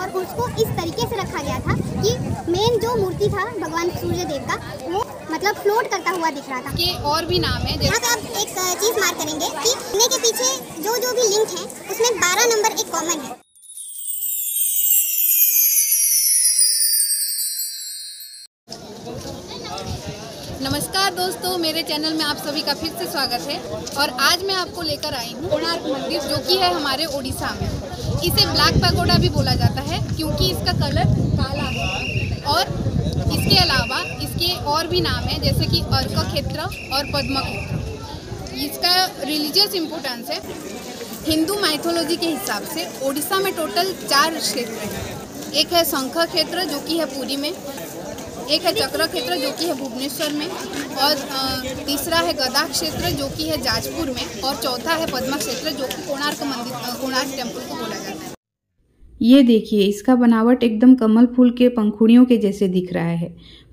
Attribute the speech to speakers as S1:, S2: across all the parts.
S1: और उसको इस तरीके से रखा गया था कि मेन जो मूर्ति था भगवान सूर्य देव का वो मतलब फ्लोट करता हुआ दिख रहा था।
S2: के और भी नाम है।
S1: यहाँ पे आप एक चीज़ मार्क करेंगे कि इन्हीं के पीछे जो भी लिंक है उसमें 12 नंबर एक कॉमन है।
S2: नमस्कार दोस्तों, मेरे चैनल में आप सभी का फिर से स्वागत है। और आज मैं आपको लेकर आई हूँ कोणार्क मंदिर, जो कि है हमारे ओडिशा में। इसे ब्लैक पैगोडा भी बोला जाता है क्योंकि इसका कलर काला है। और इसके अलावा इसके और भी नाम है, जैसे कि अर्क क्षेत्र और पद्म क्षेत्र। इसका रिलीजियस इम्पोर्टेंस है। हिंदू माइथोलॉजी के हिसाब से ओडिशा में टोटल 4 क्षेत्र हैं। एक है शंख क्षेत्र जो कि है पुरी में, एक है चक्र क्षेत्र जो कि है भुवनेश्वर में, और तीसरा है गदा क्षेत्र जो कि है जाजपुर में, और चौथा है पद्मा क्षेत्र जो कि कोणार्क मंदिर कोणार्क टेम्पल को बोला जाता है।
S3: ये देखिए, इसका बनावट एकदम कमल फूल के पंखुड़ियों के जैसे दिख रहा है।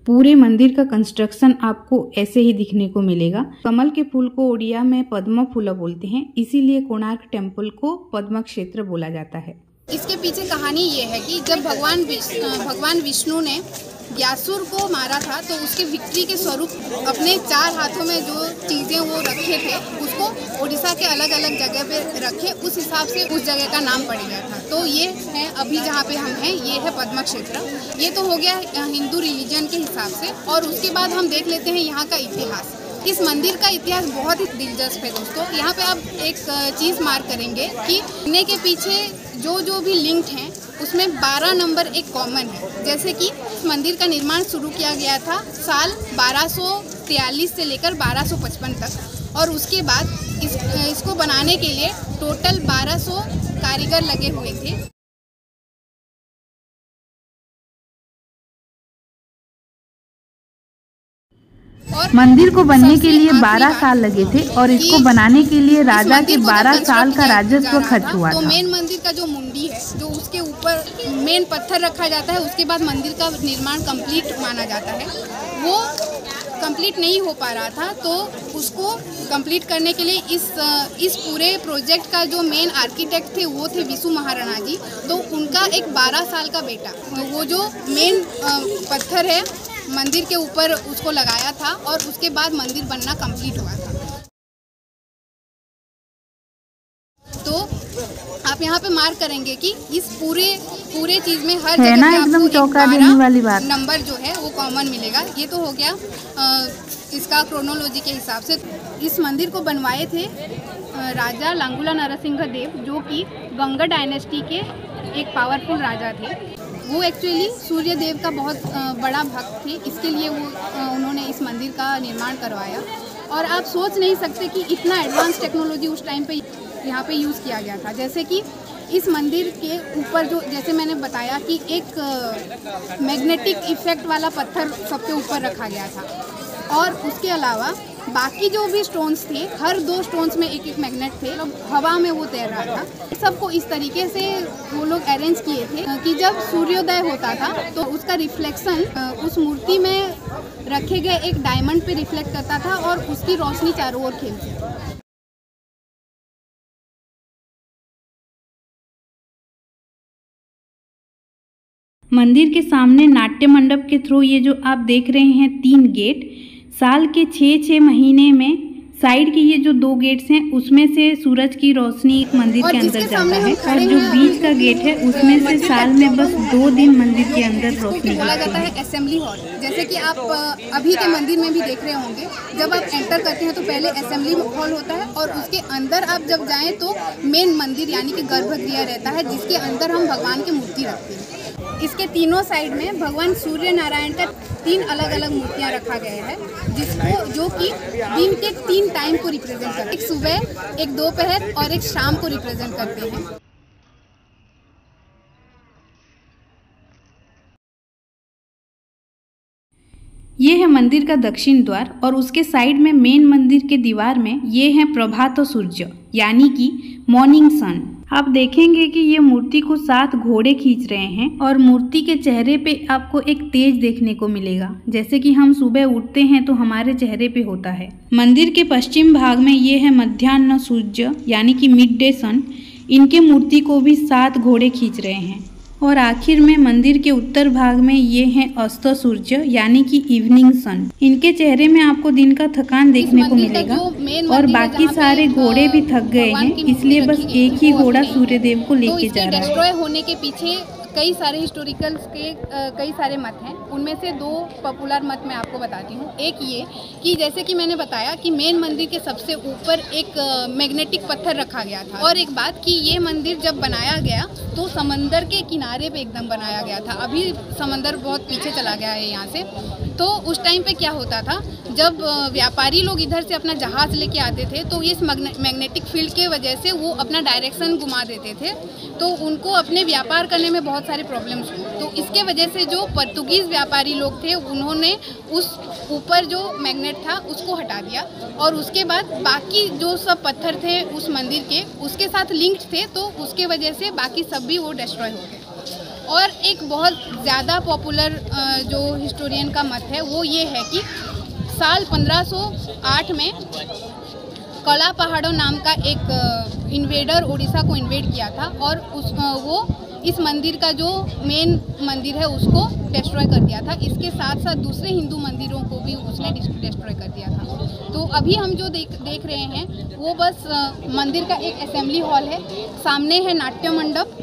S3: पूरे मंदिर का कंस्ट्रक्शन आपको ऐसे ही दिखने को मिलेगा। कमल के फूल को ओडिया में पद्म फूल बोलते हैं, इसीलिए कोणार्क टेम्पल को पद्मा क्षेत्र बोला जाता है।
S2: इसके पीछे कहानी ये है कि जब भगवान विष्णु ने व्यासुर को मारा था तो उसके विक्ट्री के स्वरूप अपने 4 हाथों में जो चीज़ें वो रखे थे उसको उड़ीसा के अलग अलग जगह पे रखे, उस हिसाब से उस जगह का नाम पड़ गया था। तो ये है अभी जहाँ पे हम हैं, ये है पद्मा क्षेत्र। ये तो हो गया हिंदू रिलीजन के हिसाब से। और उसके बाद हम देख लेते हैं यहाँ का इतिहास। इस मंदिर का इतिहास बहुत ही दिलचस्प है दोस्तों। यहाँ पे आप एक चीज़ मार्क करेंगे कि इन्हीं के पीछे जो भी लिंक हैं उसमें 12 नंबर एक कॉमन है। जैसे कि इस मंदिर का निर्माण शुरू किया गया था साल 1243 से लेकर 1255 तक, और उसके बाद इसको बनाने के लिए टोटल 1200 कारीगर लगे हुए थे।
S3: और मंदिर को बनने के लिए 12 साल लगे थे और इसको बनाने के लिए राजा के 12 साल का राजस्व खर्च हुआ था।
S2: तो मेन मंदिर का जो मुंडी है, जो उसके ऊपर मेन पत्थर रखा जाता है, उसके बाद मंदिर का निर्माण कंप्लीट माना जाता है। वो कंप्लीट नहीं हो पा रहा था, तो उसको कंप्लीट करने के लिए इस पूरे प्रोजेक्ट का जो मेन आर्किटेक्ट थे वो थे विशु महाराणा जी। तो उनका एक 12 साल का बेटा, तो वो जो मेन पत्थर है मंदिर के ऊपर उसको लगाया था, और उसके बाद मंदिर बनना कंप्लीट हुआ था। तो आप यहाँ पे मार्क करेंगे कि इस पूरे चीज में हर जगह पे
S3: एकदम चौंका देने वाली बात
S2: नंबर जो है वो कॉमन मिलेगा। ये तो हो गया इसका क्रोनोलॉजी के हिसाब से। इस मंदिर को बनवाए थे राजा लांगुला नरसिंह देव, जो कि गंगा डायनेस्टी के एक पावरफुल राजा थे। वो एक्चुअली सूर्य देव का बहुत बड़ा भक्त थे, इसके लिए उन्होंने इस मंदिर का निर्माण करवाया। और आप सोच नहीं सकते कि इतना एडवांस टेक्नोलॉजी उस टाइम पे यहाँ पे यूज़ किया गया था। जैसे कि इस मंदिर के ऊपर जो, जैसे मैंने बताया कि एक मैग्नेटिक इफेक्ट वाला पत्थर सबके ऊपर रखा गया था, और उसके अलावा बाकी जो भी स्टोन्स थे, हर 2 स्टोन्स में एक मैग्नेट थे, हवा में वो तैर रहा था। सबको इस तरीके से वो लोग अरेंज किए थे कि जब सूर्योदय होता था तो उसका रिफ्लेक्शन उस मूर्ति में रखे गए एक डायमंड पे रिफ्लेक्ट करता था, और उसकी रोशनी चारों ओर खेलती थी।
S3: मंदिर के सामने नाट्य मंडप के थ्रू ये जो आप देख रहे हैं 3 गेट, साल के 6 महीने में साइड के ये जो 2 गेट्स हैं उसमें से सूरज की रोशनी एक मंदिर के अंदर जाता है, और जो बीच का गेट है उसमें से साल में बस 2 दिन मंदिर के अंदर रोशनी
S2: बोला जाता है असेंबली हॉल। जैसे कि आप अभी के मंदिर में भी देख रहे होंगे, जब आप एंटर करते हैं तो पहले असेंबली हॉल होता है, और उसके अंदर आप जब जाएं तो मेन मंदिर यानी कि गर्भगृह रहता है, जिसके अंदर हम भगवान की मूर्ति रखते हैं। इसके तीनों साइड में भगवान सूर्य नारायण का 3 अलग अलग मूर्तियां रखा गया है, जो कि दिन के 3 टाइम को रिप्रेजेंट करते हैं। एक सुबह, एक दोपहर और एक शाम को रिप्रेजेंट करते हैं।
S3: ये है मंदिर का दक्षिण द्वार, और उसके साइड में मेन मंदिर के दीवार में ये है प्रभात सूर्य यानी कि मॉर्निंग सन। आप देखेंगे कि ये मूर्ति को 7 घोड़े खींच रहे हैं, और मूर्ति के चेहरे पे आपको एक तेज देखने को मिलेगा, जैसे कि हम सुबह उठते हैं तो हमारे चेहरे पे होता है। मंदिर के पश्चिम भाग में ये है मध्याह्न सूर्य यानी कि मिड डे सन। इनके मूर्ति को भी 7 घोड़े खींच रहे हैं। और आखिर में मंदिर के उत्तर भाग में ये हैं अस्त सूर्य यानी कि इवनिंग सन। इनके चेहरे में आपको दिन का थकान देखने को मिलेगा और बाकी सारे घोड़े भी थक गए हैं, इसलिए बस एक ही घोड़ा सूर्यदेव को लेके जा रहा है।
S2: डिस्ट्रॉय होने के पीछे कई सारे हिस्टोरिकल्स के कई सारे मत हैं। उनमें से दो पॉपुलर मत मैं आपको बताती हूँ। एक ये कि जैसे कि मैंने बताया कि मेन मंदिर के सबसे ऊपर एक मैग्नेटिक पत्थर रखा गया था, और एक बात कि ये मंदिर जब बनाया गया तो समंदर के किनारे पे एकदम बनाया गया था। अभी समंदर बहुत पीछे चला गया है यहाँ से। तो उस टाइम पे क्या होता था, जब व्यापारी लोग इधर से अपना जहाज़ लेके आते थे तो इस मैग्नेटिक फील्ड के वजह से वो अपना डायरेक्शन घुमा देते थे, तो उनको अपने व्यापार करने में बहुत सारे प्रॉब्लम्स हुए। तो इसके वजह से जो पोर्तुगीज़ व्यापारी लोग थे उन्होंने उस ऊपर जो मैग्नेट था उसको हटा दिया, और उसके बाद बाकी जो सब पत्थर थे उस मंदिर के उसके साथ लिंक्ड थे, तो उसके वजह से बाकी सब भी वो डिस्ट्रॉय हो गए। और एक बहुत ज़्यादा पॉपुलर जो हिस्टोरियन का मत है वो ये है कि साल 1508 में कला पहाड़ों नाम का एक इन्वेडर उड़ीसा को इन्वेड किया था, और वो इस मंदिर का जो मेन मंदिर है उसको डिस्ट्रॉय कर दिया था। इसके साथ साथ दूसरे हिंदू मंदिरों को भी उसने डिस्ट्रॉय कर दिया था। तो अभी हम जो देख रहे हैं वो बस मंदिर का एक असेंबली हॉल है, सामने है नाट्य मंडप,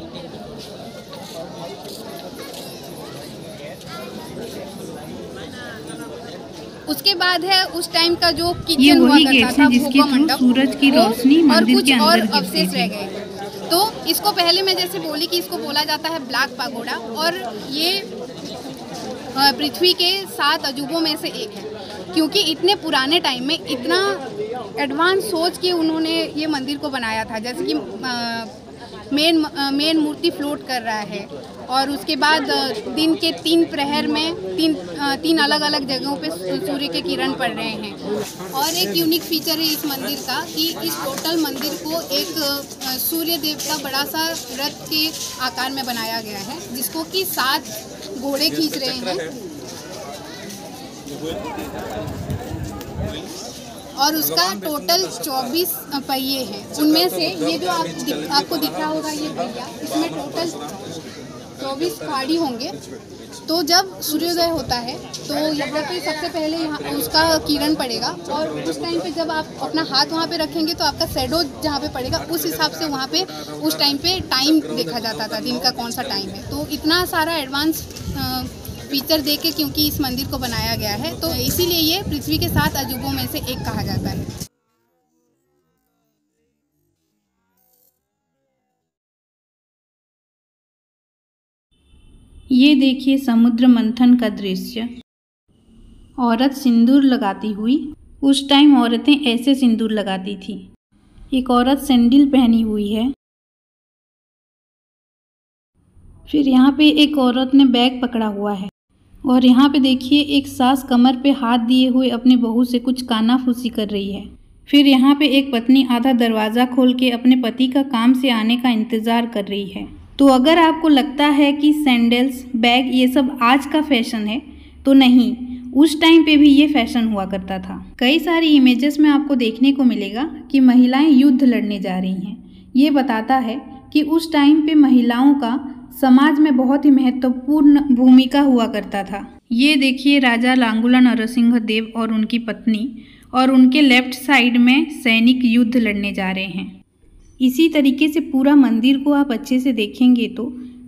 S2: उसके बाद है उस टाइम का जो किचन हुआ करता था, भोगा मंडप,
S3: सूरज की रोशनी
S2: और कुछ और अवशेष रह गए। तो इसको पहले मैं जैसे बोली कि इसको बोला जाता है ब्लैक पैगोडा, और ये पृथ्वी के 7 अजूबों में से एक है, क्योंकि इतने पुराने टाइम में इतना एडवांस सोच के उन्होंने ये मंदिर को बनाया था। जैसे कि मेन मूर्ति फ्लोट कर रहा है, और उसके बाद दिन के 3 प्रहर में तीन अलग अलग जगहों पे सूर्य के किरण पड़ रहे हैं। और एक यूनिक फीचर है इस मंदिर का कि इस टोटल मंदिर को एक सूर्य देव का बड़ा सा रथ के आकार में बनाया गया है, जिसको कि 7 घोड़े खींच रहे हैं, और उसका टोटल 24 पहिए हैं। उनमें से ये जो आपको दिख रहा होगा ये पहिया, इसमें टोटल 24 फाड़ी होंगे। तो जब सूर्योदय होता है तो यहाँ पे सबसे पहले यहाँ उसका किरण पड़ेगा, और उस टाइम पे जब आप अपना हाथ वहाँ पे रखेंगे तो आपका शैडो जहाँ पे पड़ेगा उस हिसाब से वहाँ पे उस टाइम पे टाइम देखा जाता था, दिन का कौन सा टाइम है। तो इतना सारा एडवांस फीचर दे के क्योंकि इस मंदिर को बनाया गया है, तो इसीलिए ये पृथ्वी के 7 अजूबों में से एक कहा जाता है।
S3: ये देखिए समुद्र मंथन का दृश्य। औरत सिंदूर लगाती हुई, उस टाइम औरतें ऐसे सिंदूर लगाती थी। एक औरत सैंडल पहनी हुई है। फिर यहाँ पे एक औरत ने बैग पकड़ा हुआ है, और यहाँ पे देखिए एक सास कमर पे हाथ दिए हुए अपने बहू से कुछ कानाफूसी कर रही है। फिर यहाँ पे एक पत्नी आधा दरवाज़ा खोल के अपने पति का काम से आने का इंतज़ार कर रही है। तो अगर आपको लगता है कि सैंडल्स, बैग ये सब आज का फैशन है, तो नहीं, उस टाइम पे भी ये फैशन हुआ करता था। कई सारी इमेजेस में आपको देखने को मिलेगा कि महिलाएं युद्ध लड़ने जा रही हैं। ये बताता है कि उस टाइम पे महिलाओं का समाज में बहुत ही महत्वपूर्ण भूमिका हुआ करता था। ये देखिए राजा लांगुला नरसिंह देव और उनकी पत्नी, और उनके लेफ्ट साइड में सैनिक युद्ध लड़ने जा रहे हैं। इसी तरीके से पूरा मंदिर को आप अच्छे से देखेंगे तो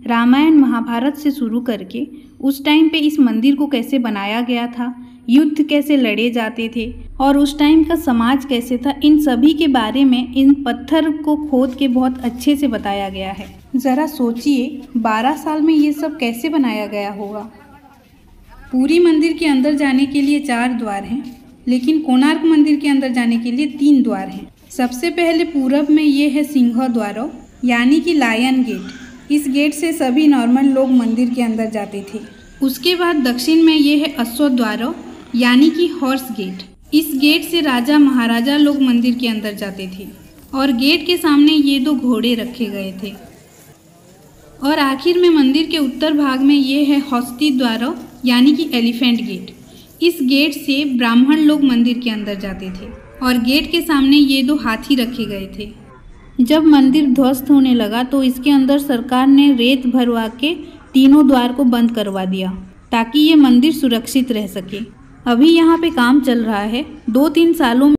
S3: रामायण महाभारत से शुरू करके उस टाइम पे इस मंदिर को कैसे बनाया गया था, युद्ध कैसे लड़े जाते थे, और उस टाइम का समाज कैसे था, इन सभी के बारे में इन पत्थर को खोद के बहुत अच्छे से बताया गया है। ज़रा सोचिए 12 साल में ये सब कैसे बनाया गया होगा। पूरी मंदिर के अंदर जाने के लिए 4 द्वार हैं, लेकिन कोणार्क मंदिर के अंदर जाने के लिए 3 द्वार हैं। सबसे पहले पूरब में ये है सिंह द्वार यानी कि लायन गेट। इस गेट से सभी नॉर्मल लोग मंदिर के अंदर जाते थे। उसके बाद दक्षिण में ये है अश्व द्वार यानी कि हॉर्स गेट। इस गेट से राजा महाराजा लोग मंदिर के अंदर जाते थे, और गेट के सामने ये 2 घोड़े रखे गए थे। और आखिर में मंदिर के उत्तर भाग में ये है हस्ती द्वार यानी कि एलिफेंट गेट। इस गेट से ब्राह्मण लोग मंदिर के अंदर जाते थे, और गेट के सामने ये 2 हाथी रखे गए थे। जब मंदिर ध्वस्त होने लगा तो इसके अंदर सरकार ने रेत भरवा के तीनों द्वार को बंद करवा दिया ताकि ये मंदिर सुरक्षित रह सके। अभी यहाँ पे काम चल रहा है। 2-3 सालों में